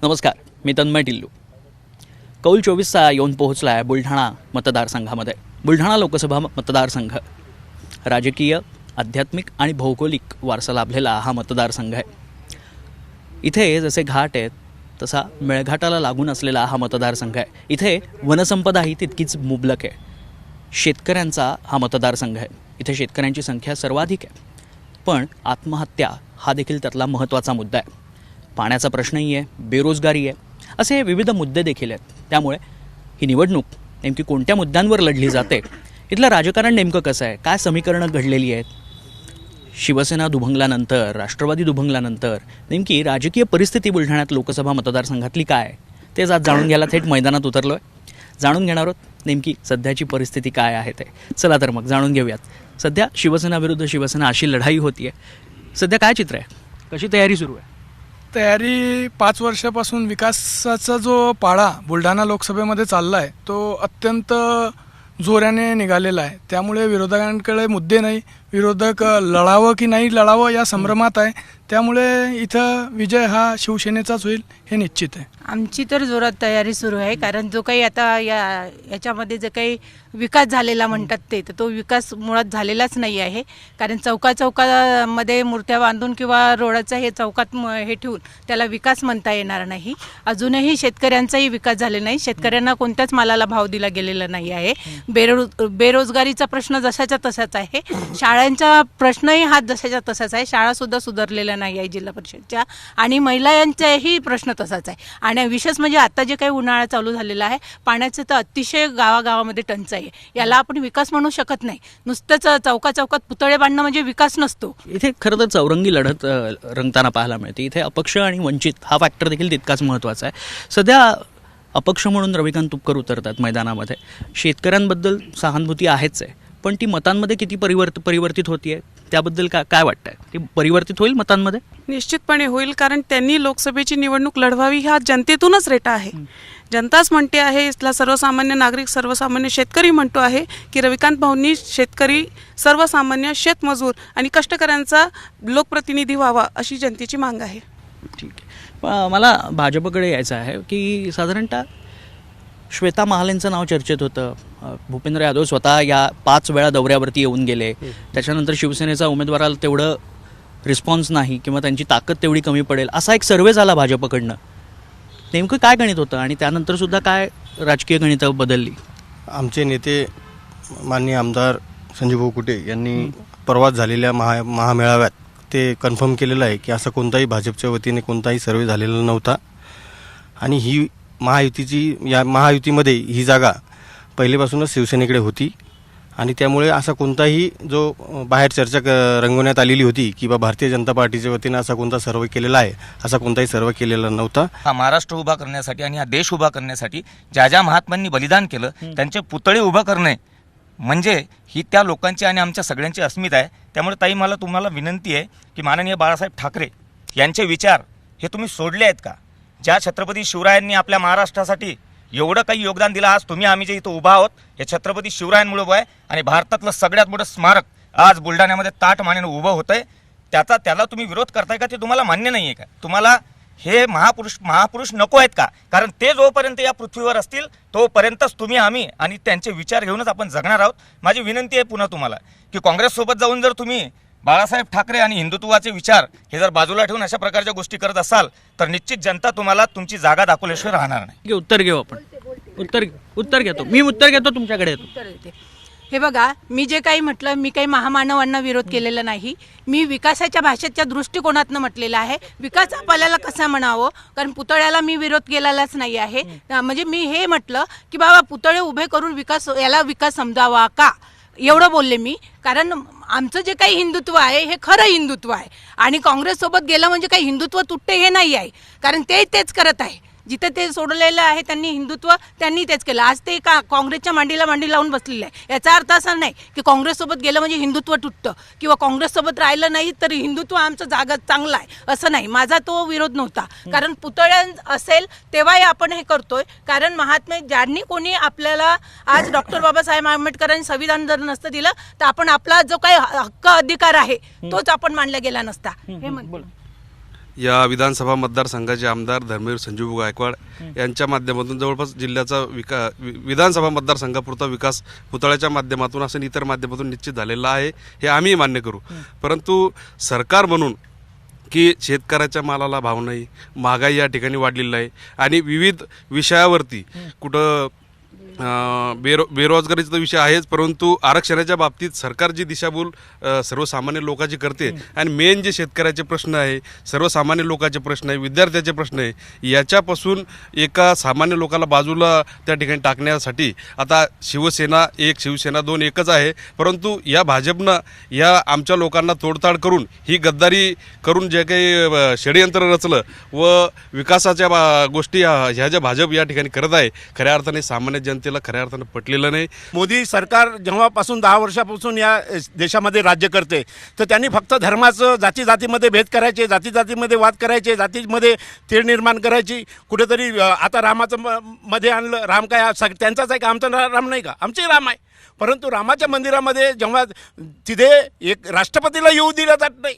नमस्कार, मी तन्मय टिल्लू. कौल 24चा येऊन पोहोचला आहे बुलढाणा मतदारसंघामध्ये. बुलढाणा लोकसभा मतदारसंघ राजकीय, आध्यात्मिक आणि भौगोलिक वारसा लाभलेला हा मतदारसंघ आहे. इथे जसे घाट आहेत तसा मेळघाटाला लागून असलेला हा मतदारसंघ आहे. इथे वनसंपदाही तितकीच मुबलक आहे. शेतकऱ्यांचा हा मतदारसंघ आहे. इथे शेतकऱ्यांची संख्या सर्वाधिक आहे. पण आत्महत्या हा देखील त्यातला महत्त्वाचा मुद्दा आहे. पाण्याचा प्रश्नही आहे, बेरोजगारी आहे, असे विविध मुद्दे देखील आहेत. त्यामुळे ही निवडणूक नेमकी कोणत्या मुद्द्यांवर लढली जाते, इथलं राजकारण नेमकं कसं आहे, काय समीकरणं घडलेली आहेत, शिवसेना दुभंगल्यानंतर, राष्ट्रवादी दुभंगल्यानंतर नेमकी राजकीय परिस्थिती बुलढाण्यात लोकसभा मतदारसंघातली काय, तेच आज जाणून घ्यायला थेट मैदानात उतरलो आहे. जाणून घेणार आहोत नेमकी सध्याची परिस्थिती काय आहे ते. चला तर मग जाणून घेऊयात. सध्या शिवसेना विरुद्ध शिवसेना अशी लढाई होती आहे. सध्या काय चित्र आहे, कशी तयारी सुरू आहे? तयारी 5 वर्षापासून विकासाचा जो पाढा बुलढाणा लोकसभेमध्ये चालला आहे तो अत्यंत जोराने निघालेला आहे. त्यामुळे विरोधकांकडे मुद्दे नाही, विरोधक लढावं की नाही लढावं या संभ्रमात आहे. त्यामुळे इथं विजय हा शिवसेनेचाच होईल हे निश्चित आहे. आमची तर जोरात तयारी सुरू आहे. कारण जो काही आता याच्यामध्ये जे काही विकास झालेला म्हणतात ते, तर तो विकास मुळात झालेलाच नाही आहे. कारण चौकामध्ये मूर्त्या बांधून किंवा रोडाचा हे चौकात हे ठेवून त्याला विकास म्हणता येणार नाही. अजूनही शेतकऱ्यांचाही विकास झालेला नाही. शेतकऱ्यांना कोणत्याच मालाला भाव दिला गेलेला नाही आहे. बेरोजगारीचा प्रश्न जशाच्या तसाच आहे. शाळांचा प्रश्नही हा जशाच्या तसाच आहे. शाळासुद्धा सुधारलेल्या नाही आहे जिल्हा परिषदच्या. आणि महिलांचाही प्रश्न तसाच आहे. आणि विशेष म्हणजे आता जे काही उन्हाळा चालू झालेला आहे, पाण्याचं तर अतिशय गावागावामध्ये टंचाई आहे. याला आपण विकास म्हणू शकत नाही. नुसतंच चौकात पुतळे बांधणं म्हणजे विकास नसतो. इथे खरं तर चौरंगी लढत रंगताना पाहायला मिळते. इथे अपक्ष आणि वंचित हा फॅक्टर देखील तितकाच महत्त्वाचा आहे. सध्या अपक्ष म्हणून रविकांत तुपकर उतरतात मैदानामध्ये. शेतकऱ्यांबद्दल सहानुभूती आहेच आहे, पण ती मतांमध्ये किती परिवर्तित होतीये त्याबद्दल काय वाटतंय? ती परिवर्तित होईल मतांमध्ये? निश्चितपणे होईल, कारण त्यांनी लोकसभेची निवडणूक लढवावी हा जनतेतूनच रेटा आहे. जनताच म्हणते आहे, इथला सर्वसामान्य नागरिक, सर्वसामान्य शेतकरी म्हणतो आहे की रविकांत भाऊंनी शेतकरी, सर्वसामान्य शेतमजूर आणि कष्टकऱ्यांचा लोकप्रतिनिधी व्हावा अशी जनतेची मांग आहे. ठीक आहे. मला भाजपकडे यायचं आहे की साधारणतः श्वेता महालेंचं नाव चर्चेत होतं. भूपेंद्र यादव स्वतः या 5 वेळा दौऱ्यावरती येऊन गेले. त्याच्यानंतर शिवसेनेचा उमेदवाराला तेवढं रिस्पॉन्स नाही किंवा त्यांची ताकद तेवढी कमी पडेल असा एक सर्वे झाला भाजपकडनं. नेमकं काय गणित होतं आणि त्यानंतरसुद्धा काय राजकीय गणितं बदलली? आमचे नेते माननीय आमदार संजय भाऊ कुटे यांनी परवाच झालेल्या महामेळाव्यात ते कन्फर्म केलेलं आहे की असं कोणताही भाजपच्या वतीने कोणताही सर्वे झालेला नव्हता. आणि ही महायुतीमध्ये ही जागा पहिलेपासूनच शिवसेनेकडे होती. आणि त्यामुळे असा कोणताही जो बाहेर चर्चा रंगवण्यात आलेली होती की भारतीय जनता पार्टीच्या वतीनं असा कोणता सर्वे केलेला आहे, असा कोणताही सर्वे केलेला नव्हता. हा महाराष्ट्र उभा करण्यासाठी आणि हा देश उभा करण्यासाठी ज्या ज्या महात्मांनी बलिदान केलं त्यांचे पुतळे उभं करणे म्हणजे ही त्या लोकांची आणि आमच्या सगळ्यांची अस्मिता आहे. त्यामुळे ताई, मला तुम्हाला विनंती आहे की माननीय बाळासाहेब ठाकरे यांचे विचार हे तुम्ही सोडले आहेत का? ज्या छत्रपती शिवरायांनी आपल्या महाराष्ट्रासाठी एवढं काही योगदान दिलं, आज तुम्ही आम्ही जे इथं उभा आहोत हे छत्रपती शिवरायांमुळे उभं आहे. आणि भारतातलं सगळ्यात मोठं स्मारक आज बुलढाण्यामध्ये ताठ मानेनं उभं होतं आहे. त्याला तुम्ही विरोध करताय का? ते तुम्हाला मान्य नाही आहे का? तुम्हाला हे महापुरुष नको आहेत का? कारण ते जोपर्यंत या पृथ्वीवर असतील तोपर्यंतच तुम्ही आम्ही आणि त्यांचे विचार घेऊनच आपण जगणार आहोत. माझी विनंती आहे पुन्हा तुम्हाला की काँग्रेससोबत जाऊन जर तुम्ही बाळासाहेब ठाकरे आणि हिंदुत्वाचे विचार हे जर बाजूला ठेवून अशा प्रकारच्या गोष्टी करत असाल तर निश्चित जनता तुम्हाला तुमची जागा दाखवल्याशिवाय राहणार नाही. उत्तर घेऊ आपण. उत्तर घेतो मी. उत्तर घेतो, तुमच्याकडे येतो. हे बघा, मी जे काही म्हटलं, मी काही महामानवांना विरोध केलेला नाही. मी विकासाच्या भाषेच्या दृष्टिकोनातनं म्हटलेलं आहे. विकास आपल्याला कसा म्हणावं, कारण पुतळ्याला मी विरोध केलेलाच नाही आहे. म्हणजे मी हे म्हटलं की बाबा पुतळे उभे करून याला विकास समजावा का, एवढं बोलले मी. कारण आमचं जे काही हिंदुत्व आहे हे खरं हिंदुत्व आहे. आणि काँग्रेससोबत गेलं म्हणजे काही हिंदुत्व तुटते हे नाही आहे. कारण तेच करत आहे. जिथे ते सोडलेलं आहे त्यांनी हिंदुत्व, त्यांनी तेच केलं. आज ते काँग्रेसच्या मांडीला मांडी लावून बसलेलं आहे. याचा अर्थ असा नाही की काँग्रेससोबत गेलं म्हणजे हिंदुत्व तुटतं किंवा काँग्रेससोबत राहिलं नाही तर हिंदुत्व आमचं जागा चांगलं आहे, असं नाही. माझा तो विरोध नव्हता. कारण पुतळ्या असेल तेव्हाही आपण हे करतोय. कारण महात्मे ज्यांनी कोणी आपल्याला आज डॉक्टर बाबासाहेब आंबेडकरांनी संविधान जर नसतं दिलं तर आपण आपला जो काही हक्क अधिकार आहे तोच आपण मानला गेला नसता. हे म्हणतो. या विधानसभा मतदारसंघाचे आमदार धर्मवीर संजीव गायकवाड यांच्या माध्यमातून जवळपास जिल्ह्याचा विधानसभा मतदारसंघापुरता विकास पुतळ्याच्या माध्यमातून असेल इतर माध्यमातून निश्चित झालेला आहे, हे आम्ही मान्य करू. परंतु सरकार म्हणून की शेतकऱ्याच्या मालाला भाव नाही, महागाई या ठिकाणी वाढलेली आहे आणि विविध विषयावरती कुठं बेरोजगारीचा तर विषय आहेच, परंतु आरक्षणाच्या बाबतीत सरकार जी दिशाभूल सर्वसामान्य लोकांची करते आणि मेन जे शेतकऱ्याचे प्रश्न आहे, सर्वसामान्य लोकांचे प्रश्न आहे, विद्यार्थ्याचे प्रश्न आहे, याच्यापासून एका सामान्य लोकाला बाजूला त्या ठिकाणी टाकण्यासाठी आता शिवसेना एक शिवसेना दोन एकच आहे. परंतु या भाजपनं या आमच्या लोकांना तोडताड करून ही गद्दारी करून जे काही षडयंत्र रचलं व विकासाच्या गोष्टी ह्या ज्या भाजप या ठिकाणी करत आहे, खऱ्या अर्थाने सामान्य जनतेला खऱ्या अर्थानं पटलेलं नाही. मोदी सरकार जेव्हापासून 10 वर्षापासून या देशामध्ये राज्य करते तर त्यांनी फक्त धर्माचं जातीमध्ये भेद करायचे, जातीमध्ये वाद करायचे, जातीमध्ये तेढ निर्माण करायची. कुठेतरी आता रामाचं मध्ये आणलं. राम काय त्यांचाच आहे का? आमचा राम नाही का? आमचे राम आहे. परंतु रामाच्या मंदिरामध्ये जेव्हा तिथे एक राष्ट्रपतीला येऊ दिलं जात नाही,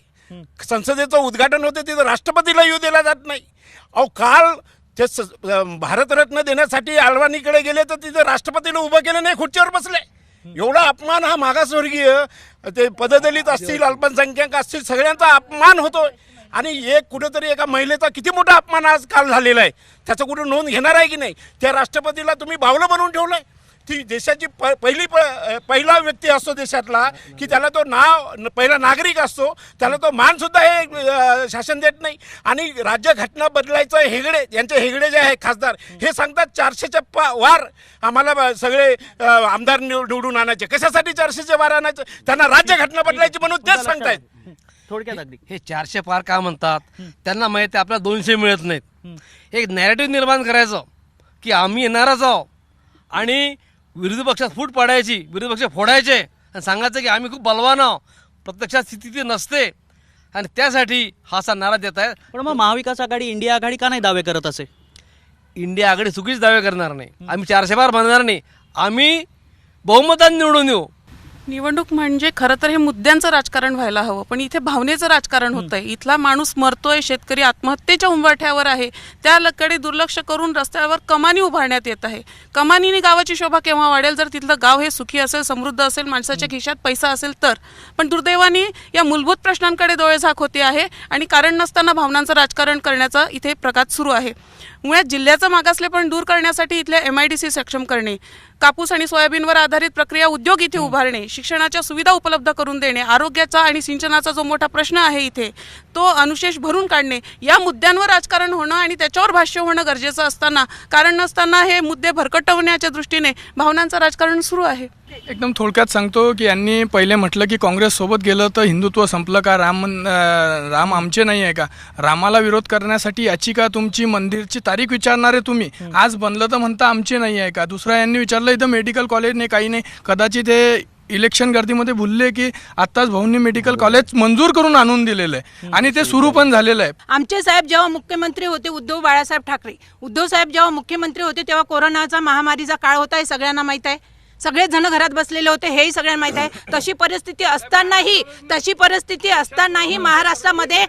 संसदेचं उद्घाटन होते तिथं राष्ट्रपतीला येऊ दिला जात नाही. अहो काल ते भारतरत्न देण्यासाठी अडवाणीकडे गेले तर तिथे राष्ट्रपतीला उभं केलं नाही, खुर्चीवर बसले. एवढा अपमान हा मागासवर्गीय, ते पददलित असतील, अल्पसंख्याक असतील, सगळ्यांचा अपमान होतोय. आणि एक कुठेतरी एका महिलेचा किती मोठा अपमान आज काल झालेला आहे, त्याचं कुठं नोंद घेणार आहे की नाही? त्या राष्ट्रपतीला तुम्ही बावलं बनवून ठेवलं आहे. ती देशाची पहिला व्यक्ती असतो देशातला की त्याला तो पहिला नागरिक असतो, त्याला तो मानसुद्धा हे शासन देत नाही. आणि राज्यघटना बदलायचं हेगडे जे आहे खासदार, हे सांगतात 400च्या वार आम्हाला सगळे आमदार निवडून आणायचे. कशासाठी 400चे वार आणायचं? त्यांना राज्यघटना बदलायची म्हणून तेच सांगतायत. थोडक्यात अगदी हे 400 पार का म्हणतात? त्यांना माहिती आहे आपल्याला 200 मिळत नाहीत. एक नॅरेटिव्ह निर्माण करायचं की आम्ही येणारच आहोत आणि विरोधी पक्षात फूट पाडायची, विरोधी पक्ष फोडायचे आणि सांगायचं की आम्ही खूप बलवान आहोत. प्रत्यक्षात स्थिती ती नसते आणि त्यासाठी हा असा नारा देत आहे. पण मग महाविकास आघाडी इंडिया आघाडी का नाही दावे करत असे? इंडिया आघाडी चुकीचे दावे करणार नाही, आम्ही 400 पार बांधणार नाही, आम्ही बहुमताने निवडून येऊ. निवडणूक म्हणजे खरं तर हे मुद्द्यांचं राजकारण व्हायला हवं, पण इथे भावनेचं राजकारण होत आहे. इथला माणूस मरतोय, शेतकरी आत्महत्येच्या उंबरठ्यावर आहे, त्याकडे दुर्लक्ष करून रस्त्यावर कमानी उभारण्यात येत आहे. कमानीने गावाची शोभा केव्हा वाढेल? जर तिथलं गाव हे सुखी असेल, समृद्ध असेल, माणसाच्या खिशात पैसा असेल तर. पण दुर्दैवाने या मूलभूत प्रश्नांकडे डोळेझाक होते आहे आणि कारण नसताना भावनांचं राजकारण करण्याचा इथे प्रघात सुरू आहे. मुळात जिल्ह्याचं मागासलेपण दूर करण्यासाठी इथल्या MIDC सक्षम करणे, कापूस आणि सोयाबीनवर आधारित प्रक्रिया उद्योग इथे उभारणे, शिक्षणाच्या सुविधा उपलब्ध करून देणे, आरोग्याचा आणि सिंचनाचा जो मोठा प्रश्न आहे इथे तो अनुशेष भरून काढणे, या मुद्द्यांवर राजकारण होणं आणि त्याच्यावर भाष्य होणं गरजेचं असताना कारण नसताना हे मुद्दे भरकटवण्याच्या दृष्टीने भावनांचं राजकारण सुरू आहे. एकदम थोडक्यात सांगतो की यांनी पहिले म्हटलं की काँग्रेस सोबत गेलं तर हिंदुत्व संपलं का? राम आमचे नाही आहे का? रामाला विरोध करण्यासाठी याचिका तुमची मंदिरची तारीख विचारणारे तुम्ही आज बनलं तर म्हणता आमचे नाही आहे का? दुसरा यांनी विचारलं इथं मेडिकल कॉलेज नाही, काही नाही. कदाचित हे इलेक्शन गर्दीमध्ये भुलले की आत्ताच भाऊंनी मेडिकल कॉलेज मंजूर करून आणून दिलेलं आहे आणि ते सुरू पण झालेलं आहे. आमचे साहेब जेव्हा मुख्यमंत्री होते, उद्धव बाळासाहेब ठाकरे, उद्धव साहेब जेव्हा मुख्यमंत्री होते तेव्हा कोरोनाचा महामारीचा काळ होता, हे सगळ्यांना माहीत आहे. सगळेच जण घरात बसलेले होते, हेही सगळ्यांना माहीत आहे. तशी परिस्थिती असतानाही महाराष्ट्रामध्ये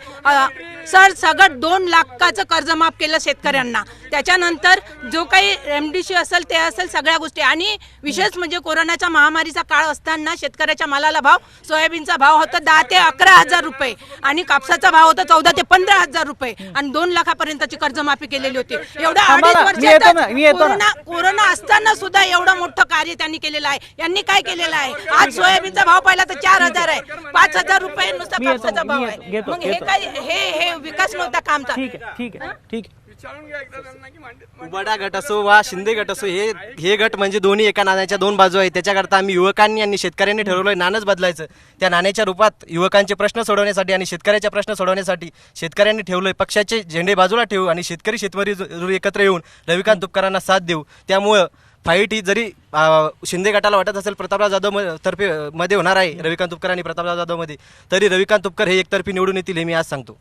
सरसगट 2 लाखाचं कर्ज माफ केलं शेतकऱ्यांना. त्याच्यानंतर जो काही MDC असेल ते असेल सगळ्या गोष्टी. आणि विशेष म्हणजे कोरोनाच्या महामारीचा काळ असताना शेतकऱ्याच्या मालाला भाव, सोयाबीनचा भाव होता 10 ते 11 हजार रुपये आणि कापसाचा भाव होता 14 ते 15 हजार रुपये आणि 2 लाखापर्यंतची कर्जमाफी केलेली होती. एवढ्या 2.5 वर्षात कोरोना असताना सुद्धा एवढं मोठं कार्य त्यांनी केलेलं आहे. यांनी काय केलेलं आहे? आज सोयाबीनचा भाव पाहिला तर 4,000 आहे, 5,000 रुपये नुसता कापसाचा भाव आहे. मग हे काय हे विकास नव्हता कामचा? ठीक आहे. उबाडा गट असो वा शिंदे गट असो, हे गट म्हणजे दोन्ही एका नाण्याच्या 2 बाजू आहेत. त्याच्याकरता आम्ही युवकांनी आणि शेतकऱ्यांनी ठरवलं नाणंच बदलायचं. त्या नाण्याच्या रूपात युवकांचे प्रश्न सोडवण्यासाठी आणि शेतकऱ्याचे प्रश्न सोडवण्यासाठी शेतकऱ्यांनी ठेवलंय पक्षाचे झेंडे बाजूला ठेवू आणि शेतकरी शेतकरी एकत्र येऊन रविकांत तुपकरांना साथ देऊ. त्यामुळं फाईट ही जरी शिंदे गटाला वाटत असेल प्रतापराव जाधव तर्फे मध्ये होणार आहे, रविकांत तुपकर आणि प्रतापराव जाधव मध्ये, तरी रविकांत तुपकर हे एकतर्फी निवडून येतील हे मी आज सांगतो.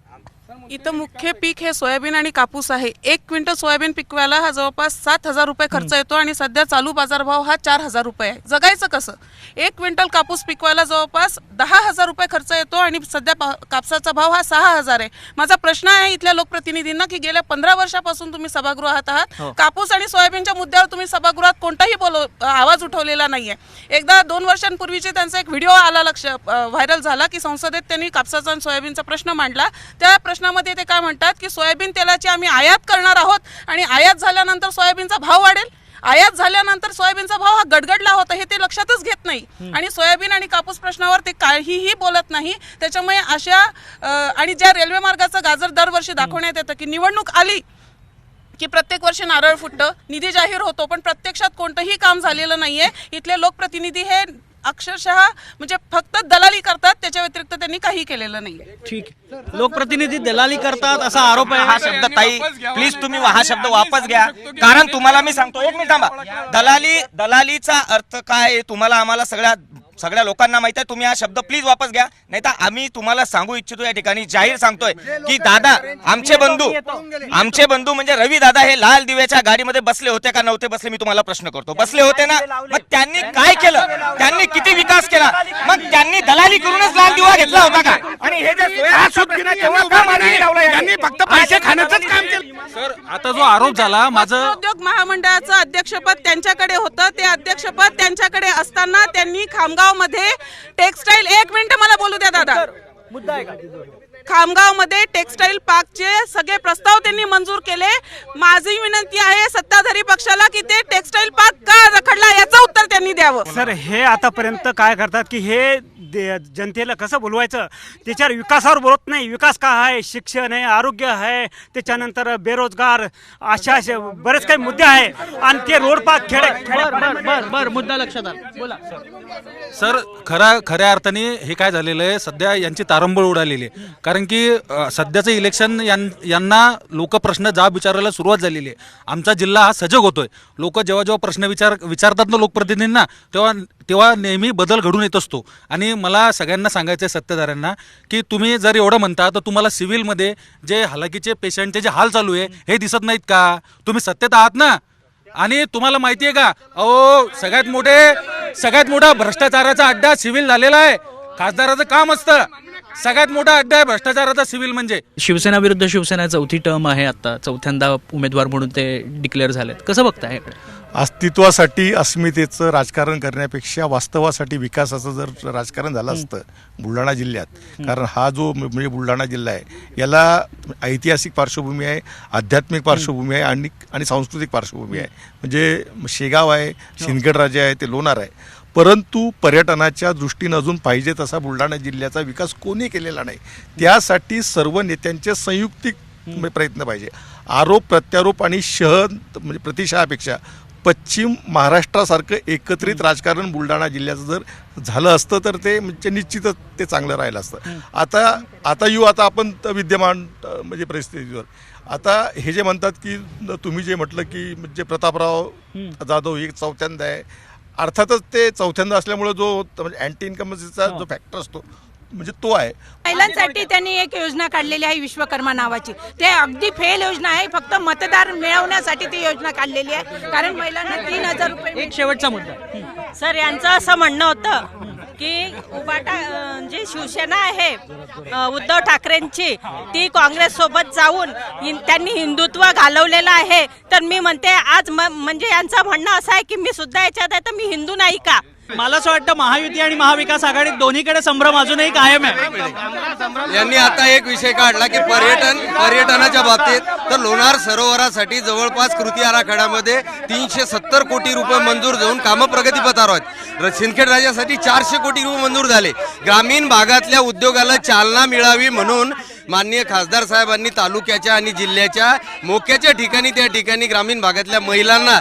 इथं मुख्य पीक हे सोयाबीन आणि कापूस आहे. 1 क्विंटल सोयाबीन पिकवायला हा जवळपास 7,000 रुपये खर्च येतो आणि सध्या चालू बाजारभाव हा 4,000 रुपये आहे. जगायचं कसं? 1 क्विंटल कापूस पिकवायला जवळपास 10,000 रुपये खर्च येतो आणि सध्या कापसाचा भाव हा 6,000 आहे. माझा प्रश्न आहे इथल्या लोकप्रतिनिधींना की गेल्या 15 वर्षापासून तुम्ही सभागृहात आहात, कापूस आणि सोयाबीनच्या मुद्द्यावर तुम्ही सभागृहात कोणताही आवाज उठवलेला नाहीये. एकदा 2 वर्षांपूर्वीचे त्यांचा एक व्हिडिओ आला व्हायरल झाला की संसदेत त्यांनी कापसाचा आणि सोयाबीनचा प्रश्न मांडला. त्या प्रश्नामध्ये ते काय म्हणतात की सोयाबीन तेलाची आम्ही आयात करणार आहोत आणि आयात झाल्यानंतर सोयाबीनचा भाव वाढेल. आयात झाल्यानंतर सोयाबीनचा भाव हा गडगडला होता हे ते लक्षातच घेत नाही आणि सोयाबीन आणि कापूस प्रश्नावर ते काहीही बोलत नाही. त्याच्यामुळे अशा आणि ज्या रेल्वे मार्गाचं गाजर दरवर्षी दाखवण्यात येतं की निवडणूक आली की प्रत्येक वर्षी नारळ फुटतं, निधी जाहीर होतो, पण प्रत्यक्षात कोणतंही काम झालेलं नाहीये. इथले लोकप्रतिनिधी हे अक्षरशः म्हणजे फक्त दलाली करतात, त्याच्या व्यतिरिक्त त्यांनी काही केलेलं नाहीये. ठीक आहे. लोकप्रतिनिधी दलाली करतात असा आरोप आहे. हा शब्द ताई प्लीज तुम्ही हा शब्द वापस घ्या, कारण तुम्हाला मी सांगतो, एक मिनिट थांबा. दलालीचा अर्थ काय आहे तुम्हाला आम्हाला सगळ्या लोकांना माहित आहे. तुम्ही हा शब्द प्लीज वापस घ्या, नाही तर आम्ही तुम्हाला सांगू इच्छितो या ठिकाणी जाहीर सांगतोय की दादा आमचे बंधू म्हणजे रवी दादा हे लाल दिव्याच्या गाडीमध्ये बसले होते का नव्हते बसले, मी तुम्हाला प्रश्न करतो. बसले होते ना, मग त्यांनी काय केलं, त्यांनी किती विकास केला, मग त्यांनी दलाली करूनच लाल दिवा घेतला होता का? आणि हे जे फक्त पैसे खाण्याचंच काम केलं. सर आता जो आरोप झाला, माझं उद्योग महामंडळाचं अध्यक्षपद त्यांच्याकडे होतं. ते अध्यक्षपद त्यांच्याकडे असताना त्यांनी खामगावमध्ये टेक्सटाईल, 1 मिनिट मला बोलू द्या दादा, खामगावमध्ये टेक्सटाईल पार्कचे सगळे प्रस्ताव त्यांनी मंजूर केले. माझी विनंती आहे सत्ताधारी पक्षाला की ते टेक्सटाईल पार्क का रखडला याचं उत्तर त्यांनी द्यावं. सर हे आतापर्यंत काय करतात की हे जनतेला कसं बोलवायचं त्याच्यावर विकासावर बोलत नाही. विकास काय आहे, शिक्षण आहे, आरोग्य आहे, त्याच्यानंतर बेरोजगार, अशा बरेच काही मुद्दे आहे आणि ते रोड पार्क बर मुद्दा लक्षात आला. बोला सर खऱ्या अर्थाने हे काय झालेलं आहे, सध्या यांची तारंबळ उडालेली आहे. कारण की सध्याचं इलेक्शन यांना लोक प्रश्न जाब विचारायला सुरुवात झालेली आहे. आमचा जिल्हा हा सजग होतोय. लोक जेव्हा प्रश्न विचारतात ना लोकप्रतिनिधींना, तेव्हा नेहमी बदल घडून येत असतो. आणि मला सगळ्यांना सांगायचं आहे सत्ताधाऱ्यांना की तुम्ही जर एवढं म्हणता तर तुम्हाला सिव्हिलमध्ये जे हलाखीचे पेशंटचे जे हाल चालू आहे हे दिसत नाहीत का? तुम्ही सत्तेत आहात ना. आणि तुम्हाला माहिती आहे का, सगळ्यात मोठा भ्रष्टाचाराचा अड्डा सिव्हिल झालेला आहे. खासदाराचं काम असतं, सगळ्यात मोठा अड्डा आहे भ्रष्टाचाराचा सिव्हिल म्हणजे. शिवसेना विरुद्ध शिवसेना चौथी टर्म आहे, आता चौथ्यांदा उमेदवार म्हणून ते डिक्लेअर झालेत. कसं बघताय याकडे? अस्तित्वासाठी अस्मितेचं राजकारण करण्यापेक्षा वास्तवासाठी विकासाचं जर राजकारण झालं असतं बुलढाणा जिल्ह्यात, कारण हा जो म्हणजे बुलढाणा जिल्हा आहे याला ऐतिहासिक पार्श्वभूमी आहे, आध्यात्मिक पार्श्वभूमी आहे आणि सांस्कृतिक पार्श्वभूमी आहे. म्हणजे शेगाव आहे, सिंदखेडराजा आहे, ते लोणार आहे. परंतु पर्यटनाच्या दृष्टीनं अजून पाहिजे तसा बुलढाणा जिल्ह्याचा विकास कोणी केलेला नाही. त्यासाठी सर्व नेत्यांचे संयुक्तिक प्रयत्न पाहिजे. आरोप प्रत्यारोप आणि म्हणजे प्रतिशहापेक्षा पश्चिम महाराष्ट्रासारखं एकत्रित राजकारण बुलढाणा जिल्ह्याचं जर झालं असतं तर ते म्हणजे निश्चितच ते चांगलं राहिलं असतं. आता आपण विद्यमान म्हणजे परिस्थितीवर आता हे जे म्हणतात की तुम्ही जे म्हटलं की म्हणजे प्रतापराव जाधव हे चौथ्यांदा आहे, अर्थातच ते चौथ्यांदा असल्यामुळे जो म्हणजे अँटी इन्कमचा जो फॅक्टर असतो म्हणजे तो आहे. महिलांसाठी त्यांनी एक योजना काढलेली आहे विश्वकर्मा नावाची. ते अगदी फेल योजना आहे, फक्त मतदार मिळवण्यासाठी ती योजना काढलेली आहे. कारण महिलांना 3,000 रुपये. एक शेवटचा मुद्दा सर, यांचं असं म्हणणं होतं की उबाटा जी शिवसेना आहे उद्धव ठाकरेंची, ती काँग्रेस सोबत जाऊन त्यांनी हिंदुत्व घालवलेलं आहे. तर मी म्हणते आज म्हणजे यांचं म्हणणं असं आहे की मी सुद्धा याच्यात आहे तर मी हिंदू नाही का? मला असं वाटतं महायुती आणि महाविकास आघाडीत दोन्हीकडे संभ्रम अजूनही कायम आहे. यांनी आता एक विषय काढला की पर्यटनाच्या बाबतीत तर लोणार सरोवरासाठी जवळपास कृती आराखड्यामध्ये 370 कोटी रुपये मंजूर होऊन कामं प्रगतीपथावर आहेत. सिंदखेड राजासाठी 400 कोटी रुपये मंजूर झाले. ग्रामीण भागातल्या उद्योगाला चालना मिळावी म्हणून माननीय खासदार साहेबांनी तालुक्याच्या आणि जिल्ह्याच्या मोक्याच्या ठिकाणी त्या ठिकाणी ग्रामीण भागातल्या महिलांना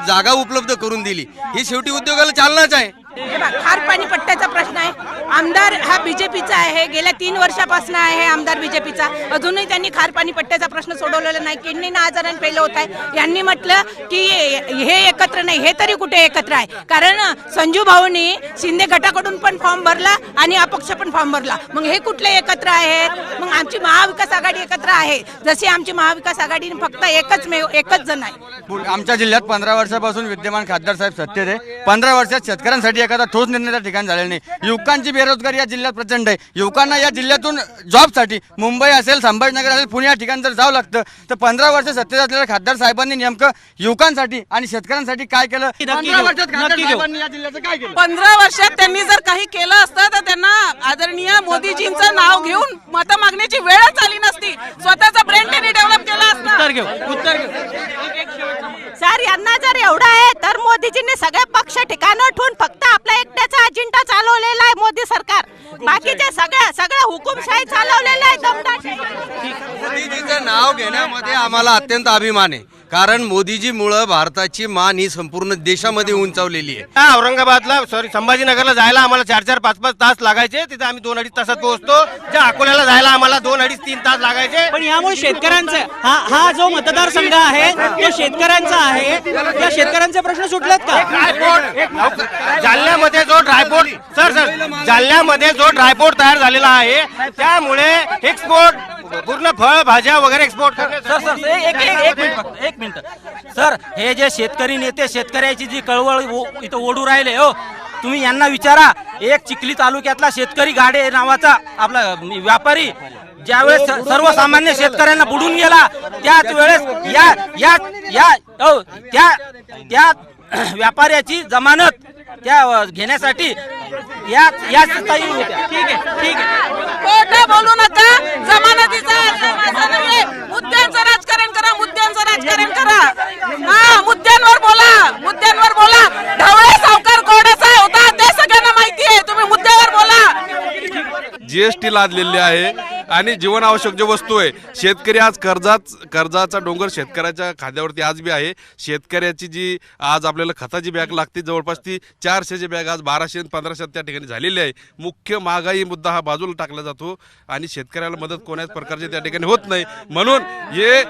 जागा उपलब्ध करून दिली. ही शेवटी उद्योगाला चालनाच आहे. हे बघ, खार पाणी पट्ट्याचा प्रश्न आहे. आमदार हा बीजेपीचा आहे, गेल्या 3 वर्षापासून आहे आमदार बीजेपीचा. अजूनही त्यांनी खार पाणी पट्ट्याचा प्रश्न सोडवलेला नाही. किडनीनं आजाराने पेलं होत आहे. यांनी म्हटलं की हे एकत्र नाही, हे तरी कुठे एकत्र आहे. कारण संजू भाऊनी शिंदे गटाकडून पण फॉर्म भरला आणि अपक्ष पण फॉर्म भरला. मग हे कुठले एकत्र आहेत? मग आमची महाविकास आघाडी एकत्र आहे. जशी आमची महाविकास आघाडी फक्त एकच जण आहे. आमच्या जिल्ह्यात 15 वर्षापासून विद्यमान खासदार साहेब सत्तेत आहे. 15 वर्षात शेतकऱ्यांसाठी एखादा ठोस निर्णय त्या ठिकाणी झालेला नाही. युवकांची बेरोजगारी या जिल्ह्यात प्रचंड आहे. युवकांना या जिल्ह्यातून जॉबसाठी मुंबई असेल, संभाजीनगर असेल, पुणे या ठिकाणी जर जावं लागतं तर 15 वर्ष सत्तेत असलेल्या खासदार साहेबांनी नेमकं युवकांसाठी आणि शेतकऱ्यांसाठी काय केलं? 15 वर्षात खासदार साहेबांनी या जिल्ह्याचं काय केलं? 15 वर्षात त्यांनी जर काही केलं असतं तर त्यांना आदरणीय मोदीजींचं नाव घेऊन मतं मागण्याची वेळच आली नसती. स्वतःचा ब्रँड त्यांनी डेव्हलप केला असता. उत्तर घेऊ. सर, यांना जर एवढं आहे तर मोदीजींनी सगळे पक्ष ठिकाणं ठेवून फक्त आपला एकट्याचा अजेंडा चालवलेला आहे मोदी सरकार. बाकीचे सगळं हुकुमशाही चालवलेलं आहे, दमदाटी. मोदीजीचं नाव घेण्यामध्ये आम्हाला अत्यंत अभिमान आहे, कारण मोदीजीमुळं भारताची मान ही संपूर्ण देशामध्ये उंचावलेली आहे. औरंगाबादला संभाजीनगरला जायला आम्हाला 4-4, 5-5 तास लागायचे. तिथे आम्ही 2-2.5 तासात पोहोचतो. ज्या अकोल्याला जायला आम्हाला 2-2.5-3 तास लागायचे. पण यामुळे शेतकऱ्यांचा हा जो मतदारसंघ आहे तो शेतकऱ्यांचा आहे. या शेतकऱ्यांचे प्रश्न सुटलेत का? जालन्यामध्ये जो ड्रायपोर्ट जालन्यामध्ये जो ड्रायपोर्ट तयार झालेला आहे त्यामुळे एक्सपोर्ट पूर्ण फळ भाज्या वगैरे एक्सपोर्ट एक मिनिट सर, हे जे शेतकरी नेते शेतकऱ्याची जी कळवळ इथं ओढू राहिले हो, तुम्ही यांना विचारा. एक चिखली तालुक्यातला शेतकरी गाडे नावाचा आपला व्यापारी ज्यावेळेस सर्वसामान्य शेतकऱ्यांना बुडून गेला त्याच वेळेस त्या व्यापाऱ्याची जमानत त्या घेण्यासाठी या स्थायी होत्या. ठीक आहे. खोटं बोलू नका. जमानतीचा असं नाहीये. मुद्द्यांचं राजकारण करा. मुद्द्यांवर बोला. ढवळे सावकार कोणाचा होता ते सगळ्यांना माहिती आहे. तुम्ही मुद्द्यावर बोला. जीएसटी लादलेली आहे आणि जीवनावश्यक जे वस्तू आहे, शेतकरी आज कर्जाचा डोंगर शेतकऱ्याच्या खाद्यावरती आज बी आहे. शेतकऱ्याची जी आज आपल्याला खताची बॅग लागते जवळपास ती 400ची बॅग आज 1200-1500 त्या ठिकाणी झालेली आहे. मुख्य महागाई मुद्दा हा बाजूला टाकला जातो आणि शेतकऱ्याला मदत कोण्याच प्रकारची त्या ठिकाणी होत नाही. म्हणून हे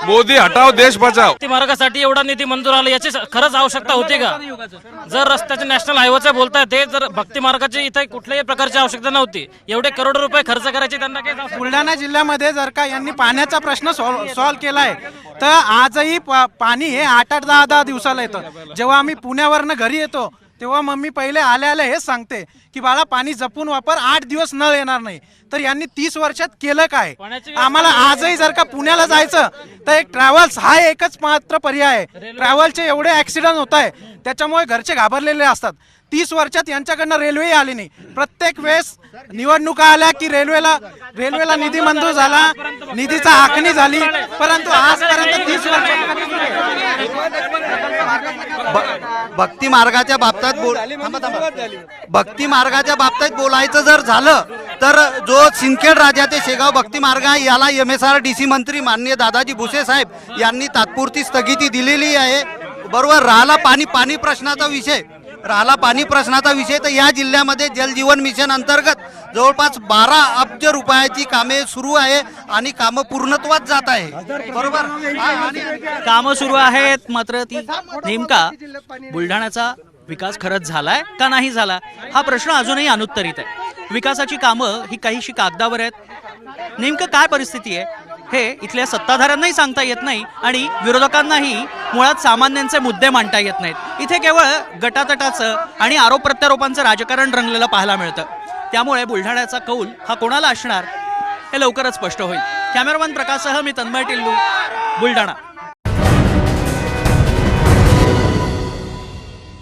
मोदी हटाव देश बचाव भक्ती मार्गासाठी एवढा निधी मंजूर आला याची खरंच आवश्यकता होती का? जर रस्त्याचे नॅशनल हायवेचे बोलताय ते, जर भक्ती मार्गाची इथे कुठल्याही प्रकारची आवश्यकता नव्हती. एवढे करोड रुपये खर्च करायचे त्यांना काही. बुलढाणा जिल्ह्यामध्ये जर का यांनी पाण्याचा प्रश्न सॉल्व्ह केलाय तर आजही पाणी हे 8-8, 10-10 दिवसाला येतं. जेव्हा आम्ही पुण्यावरनं घरी येतो तेव्हा मम्मी पहिले आल्या हेच सांगते की बाळा पाणी जपून वापर, 8 दिवस नळ येणार नाही. तर यांनी 30 वर्षात केलं काय? आम्हाला आजही जर का पुण्याला जायचं तर एक ट्रॅव्हल्स हा एकच मात्र पर्याय आहे. ट्रॅव्हलचे एवढे ऍक्सिडेंट होत आहे त्याच्यामुळे घरचे घाबरलेले असतात. 30 वर्षात यांच्याकडनं रेल्वे आली नाही. प्रत्येक वेळेस निवडणुका आल्या की रेल्वेला निधी मंजूर झाला, निधीचा आखणी झाली, परंतु आजपर्यंत 30 वर्षात भक्ती मार्गाच्या बाबतीत बोलायचं जर झालं तर जो सिंदखेड राजा ते शेगाव भक्ती मार्ग आहे याला MSRDC मंत्री माननीय दादाजी भुसे साहेब यांनी तात्पुरती स्थगिती दिलेली आहे. बरोबर. राहिला पाणी प्रश्नाचा विषय तर या जिल्ह्यामध्ये जलजीवन मिशन अंतर्गत जवळपास 12 अब्ज रुपयाची कामे सुरू आहे आणि कामं पूर्णत्वात जात आहे. बरोबर. कामं सुरू आहेत, मात्र ती नेमका बुलढाण्याचा विकास खरंच झालाय का नाही झाला हा प्रश्न अजूनही अनुत्तरित आहे. विकासाची कामं ही काहीशी कागदावर आहेत. नेमकं काय परिस्थिती आहे हे इथल्या सत्ताधाऱ्यांनाही सांगता येत नाही आणि विरोधकांनाही मुळात सामान्यांचे मुद्दे मांडता येत नाहीत. इथे केवळ गटातटाचं आणि आरोप प्रत्यारोपांचं राजकारण रंगलेलं पाहायला मिळतं. त्यामुळे बुलढाण्याचा कौल हा कोणाला असणार हे लवकरच स्पष्ट होईल. कॅमेरामॅन प्रकाशसह मी तन्मय टिल्लू, बुलढाणा.